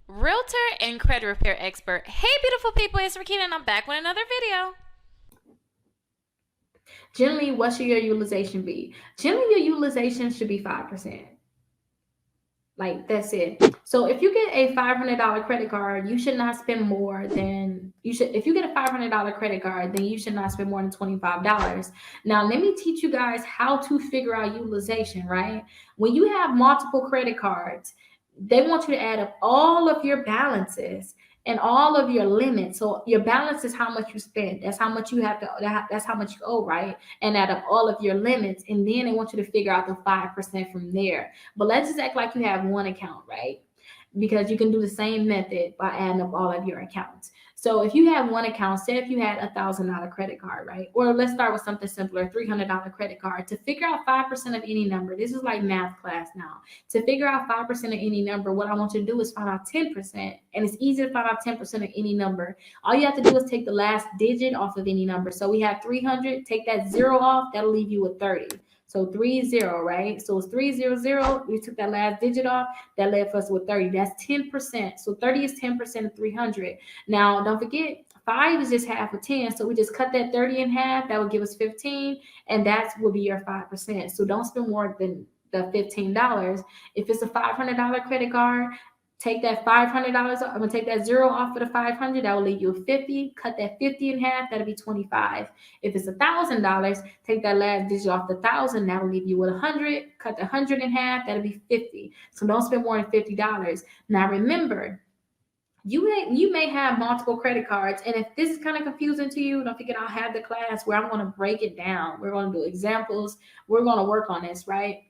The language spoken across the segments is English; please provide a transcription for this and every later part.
realtor and credit repair expert. Hey, beautiful people, it's Rickita, and I'm back with another video. Generally, what should your utilization be? Generally, your utilization should be 5%. Like, that's it. So if you get a $500 credit card, you should not spend more than you should. If you get a $500 credit card, then you should not spend more than $25. Now, let me teach you guys how to figure out utilization, right? When you have multiple credit cards, they want you to add up all of your balances and all of your limits. So your balance is how much you spend. That's how much you have to, that's how much you owe, right? And add up all of your limits. And then they want you to figure out the 5% from there. But let's just act like you have one account, right? Because you can do the same method by adding up all of your accounts. So if you have one account, say if you had $1,000 credit card, right? Or let's start with something simpler, $300 credit card. To figure out 5% of any number, this is like math class now. To figure out 5% of any number, what I want you to do is find out 10%. And it's easy to find out 10% of any number. All you have to do is take the last digit off of any number. So we have 300, take that zero off, that'll leave you with 30. So 30, right? So it's 300. We took that last digit off. That left us with 30. That's 10%. So 30 is 10% of 300. Now, don't forget, 5 is just half of 10. So we just cut that 30 in half. That would give us 15. And that will be your 5%. So don't spend more than the $15. If it's a $500 credit card, take that $500. I'm gonna take that zero off of the 500. That will leave you 50. Cut that 50 in half. That'll be 25. If it's $1,000, take that last digit off the 1,000. That will leave you with 100. Cut the 100 in half. That'll be 50. So don't spend more than $50. Now remember, you may have multiple credit cards, and if this is kind of confusing to you, don't forget I'll have the class where I'm going to break it down. We're going to do examples. We're going to work on this, right?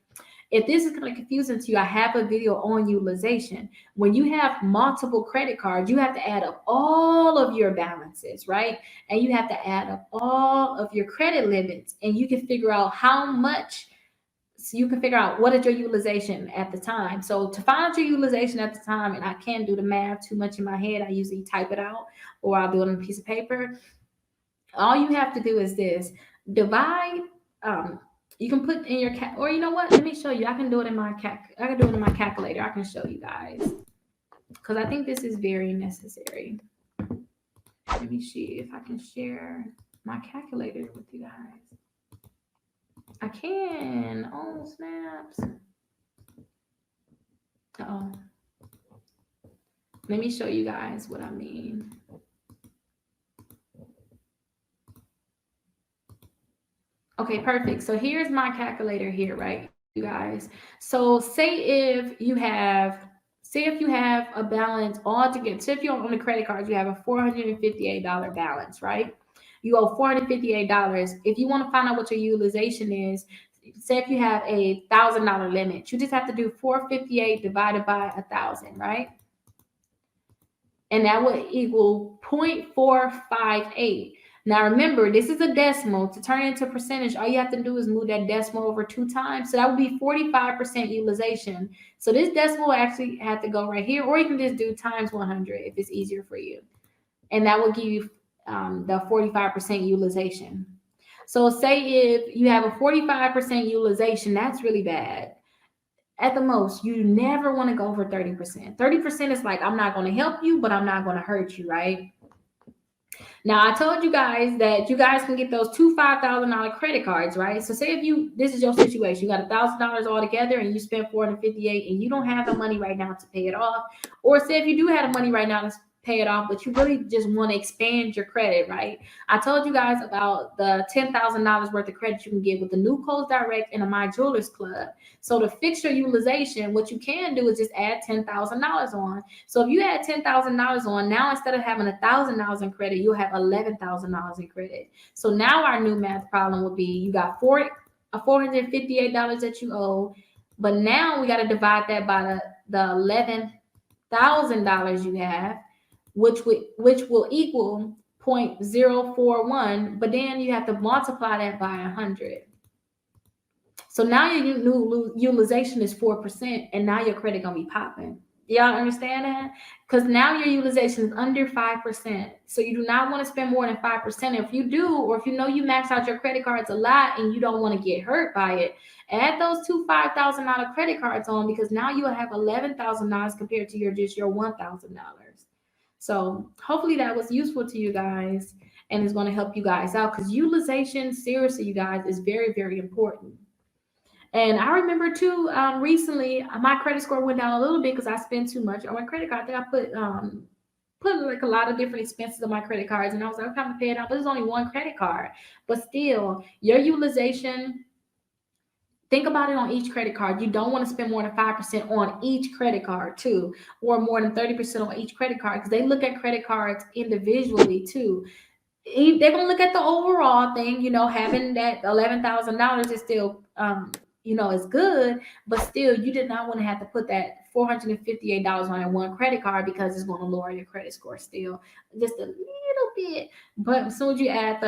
If this is kind of confusing to you, I have a video on utilization. When you have multiple credit cards, you have to add up all of your balances, right? And you have to add up all of your credit limits, and you can figure out how much. So you can figure out what is your utilization at the time. So to find out your utilization at the time, and I can't do the math too much in my head, I usually type it out or I'll do it on a piece of paper. All you have to do is this: divide. Um, you can put in your or you know what? Let me show you. I can do it in my I can do it in my calculator. I can show you guys because I think this is very necessary. Let me see if I can share my calculator with you guys. I can. Oh snaps! Oh, let me show you guys what I mean. Okay, perfect. So here's my calculator here, right, you guys? So say if you have a balance all together, say if you're on the credit cards, you have a $458 balance, right? You owe $458. If you want to find out what your utilization is, say if you have a $1,000 limit, you just have to do 458 divided by 1,000, right? And that would equal 0.458. Now remember, this is a decimal. To turn it into percentage, all you have to do is move that decimal over 2 times. So that would be 45% utilization. So this decimal actually had to go right here, or you can just do times 100 if it's easier for you. And that will give you the 45% utilization. So say if you have a 45% utilization, that's really bad. At the most, you never want to go over 30%. 30% is like, I'm not going to help you, but I'm not going to hurt you, right? Now, I told you guys that you guys can get those two $5,000 credit cards, right? So say if this is your situation, you got $1,000 all together and you spent 458 and you don't have the money right now to pay it off. Or say if you do have the money right now to pay it off, but you really just want to expand your credit, right? I told you guys about the $10,000 worth of credit you can get with the new Coast Direct and the My Jewelers Club. So to fix your utilization, what you can do is just add $10,000 on. So if you add $10,000 on, now instead of having $1,000 in credit, you'll have $11,000 in credit. So now our new math problem would be you got $458 that you owe, but now we got to divide that by the $11,000 you have, which will equal 0.041, but then you have to multiply that by 100. So now your new utilization is 4%, and now your credit gonna be popping. Y'all understand that? Because now your utilization is under 5%. So you do not want to spend more than 5%. If you do, or if you know you max out your credit cards a lot and you don't want to get hurt by it, add those two $5,000 credit cards on, because now you will have $11,000 compared to your $1,000. So hopefully that was useful to you guys and is going to help you guys out, because utilization, seriously, you guys, is very, very important. And I remember too, recently my credit score went down a little bit because I spent too much on my credit card. I think I put like a lot of different expenses on my credit cards, and I was like, I'm trying to pay it off, but there's only one credit card. But still, your utilization, think about it on each credit card. You don't want to spend more than 5% on each credit card too, or more than 30% on each credit card, because they look at credit cards individually too. They're gonna look at the overall thing. Having that $11,000 is still is good, but still you did not want to have to put that $458 on that one credit card, because it's going to lower your credit score still just a little bit. But as soon as you add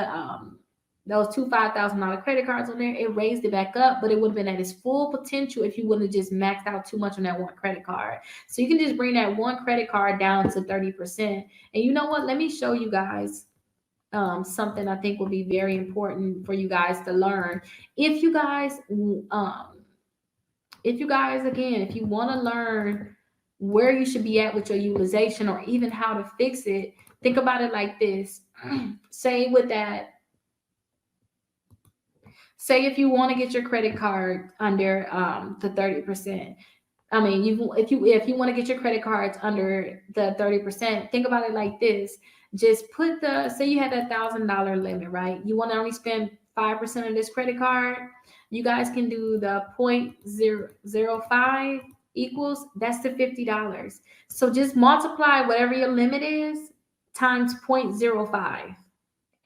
those two $5,000 credit cards on there, it raised it back up, but it would have been at its full potential if you wouldn't have just maxed out too much on that one credit card. So you can just bring that one credit card down to 30%. And you know what? Let me show you guys something I think will be very important for you guys to learn. If you guys, again, if you want to learn where you should be at with your utilization, or even how to fix it, think about it like this. Say if you want to get your credit card under the 30%. I mean, if you want to get your credit cards under the 30%, think about it like this. Just say you had $1,000 limit, right? You want to only spend 5% of this credit card. You guys can do the 0.005 equals, that's the $50. So just multiply whatever your limit is times 0.05,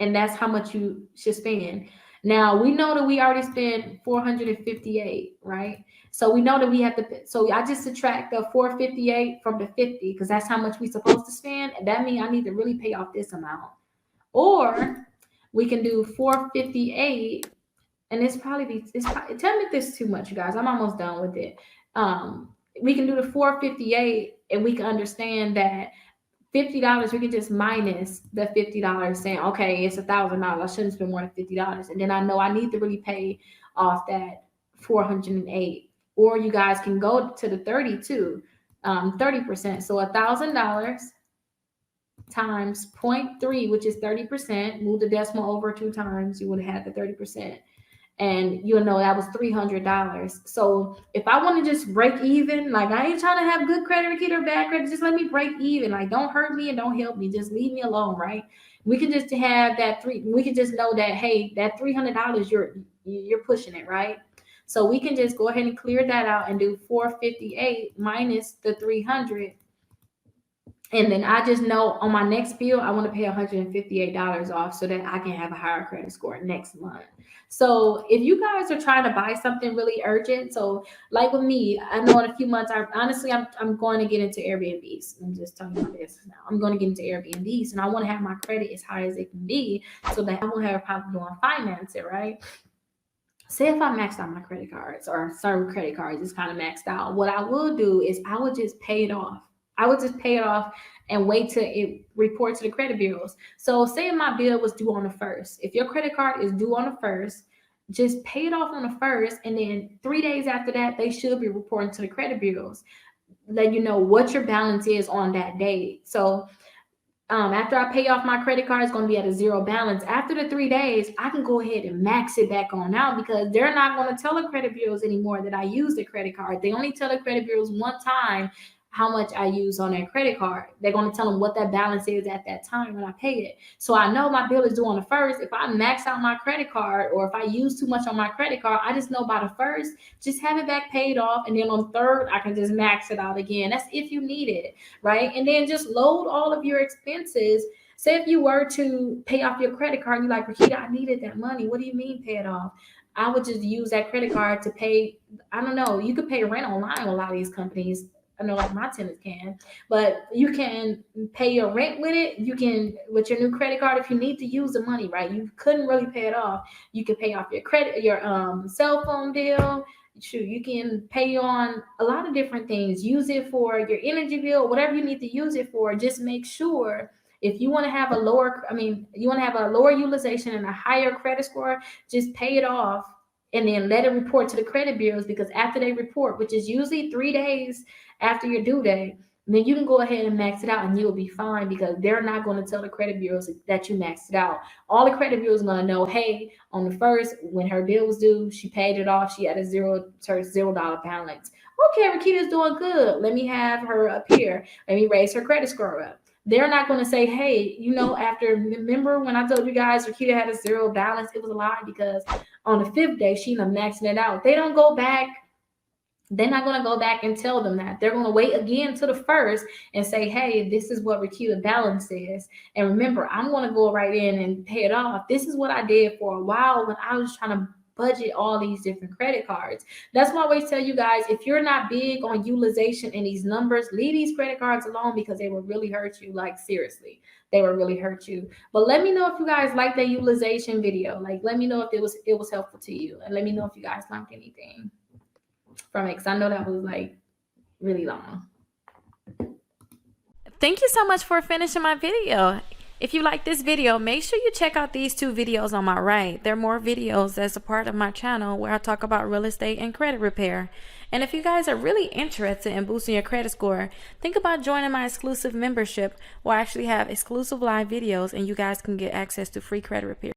and that's how much you should spend. Now we know that we already spent 458, right? So we know that we have to. So I just subtract the 458 from the 50, because that's how much we're supposed to spend, and that means I need to really pay off this amount. Or we can do 458, and tell me if this is too much, you guys. I'm almost done with it. We can do the 458, and we can understand that $50, we can just minus the $50, saying, okay, it's $1,000. I shouldn't spend more than $50. And then I know I need to really pay off that 408. Or you guys can go to the 30%. So $1,000 times 0.3, which is 30%. Move the decimal over 2 times, you would have had the 30%. And you'll know that was $300. So if I want to just break even, like, I ain't trying to have good credit, Rickita, or bad credit, just let me break even. Like, don't hurt me and don't help me. Just leave me alone, right? We can just have we can just know that, hey, that $300, you're pushing it, right? So we can just go ahead and clear that out and do 458 minus the 300. And then I just know on my next bill, I want to pay $158 off so that I can have a higher credit score next month. So if you guys are trying to buy something really urgent, so like with me, I know in a few months, I'm going to get into Airbnbs. I'm just telling you my business now. I'm going to get into Airbnbs, and I want to have my credit as high as it can be so that I won't have a problem doing financing, right? Say if I maxed out my credit cards, or certain credit cards is kind of maxed out, what I will do is I would just pay it off. I would just pay it off and wait till it reports to the credit bureaus. So say my bill was due on the 1st. If your credit card is due on the 1st, just pay it off on the 1st, and then 3 days after that, they should be reporting to the credit bureaus, let you know what your balance is on that date. So after I pay off my credit card, it's going to be at a zero balance. After the 3 days, I can go ahead and max it back on out, because they're not going to tell the credit bureaus anymore that I use the credit card. They only tell the credit bureaus one time how much I use on that credit card. They're going to tell them what that balance is at that time when I pay it. So I know my bill is due on the 1st. If I max out my credit card, or if I use too much on my credit card, I just know by the 1st, just have it back paid off. And then on the 3rd, I can just max it out again. That's if you need it, right? And then just load all of your expenses. Say if you were to pay off your credit card, you're like, Rickita, I needed that money. What do you mean pay it off? I would just use that credit card to pay, I don't know, you could pay rent online with a lot of these companies. I know like my tenants can, but you can pay your rent with it. You can, with your new credit card, if you need to use the money, right? You couldn't really pay it off. You can pay off your credit, your cell phone bill, Shoot, you can pay on a lot of different things. Use it for your energy bill, whatever you need to use it for. Just make sure if you want to have a lower, you want to have a lower utilization and a higher credit score, just pay it off and then let it report to the credit bureaus, because after they report, which is usually 3 days after your due date, then you can go ahead and max it out and you'll be fine, because they're not going to tell the credit bureaus that you maxed it out. All the credit bureaus are going to know, hey, on the first, when her bill was due, she paid it off. She had a $0 balance. Okay, Rickita's doing good. Let me have her up here. Let me raise her credit score up. They're not going to say, hey, after, remember when I told you guys Rickita had a zero balance? It was a lie, because on the 5th day, she ended up maxing it out. They don't go back. They're not going to go back and tell them that. They're going to wait again to the first and say, hey, this is what Rickita balance is. And remember, I'm going to go right in and pay it off. This is what I did for a while when I was trying to budget all these different credit cards. That's why I always tell you guys, if you're not big on utilization and these numbers, leave these credit cards alone, because they will really hurt you. Like, seriously, they will really hurt you. But let me know if you guys like that utilization video. Like, let me know if it was helpful to you, and let me know if you guys learned anything from it, because I know that was like really long. Thank you so much for finishing my video. If you like this video, make sure you check out these 2 videos on my right. There are more videos as a part of my channel where I talk about real estate and credit repair. And if you guys are really interested in boosting your credit score, think about joining my exclusive membership, where I actually have exclusive live videos and you guys can get access to free credit repair.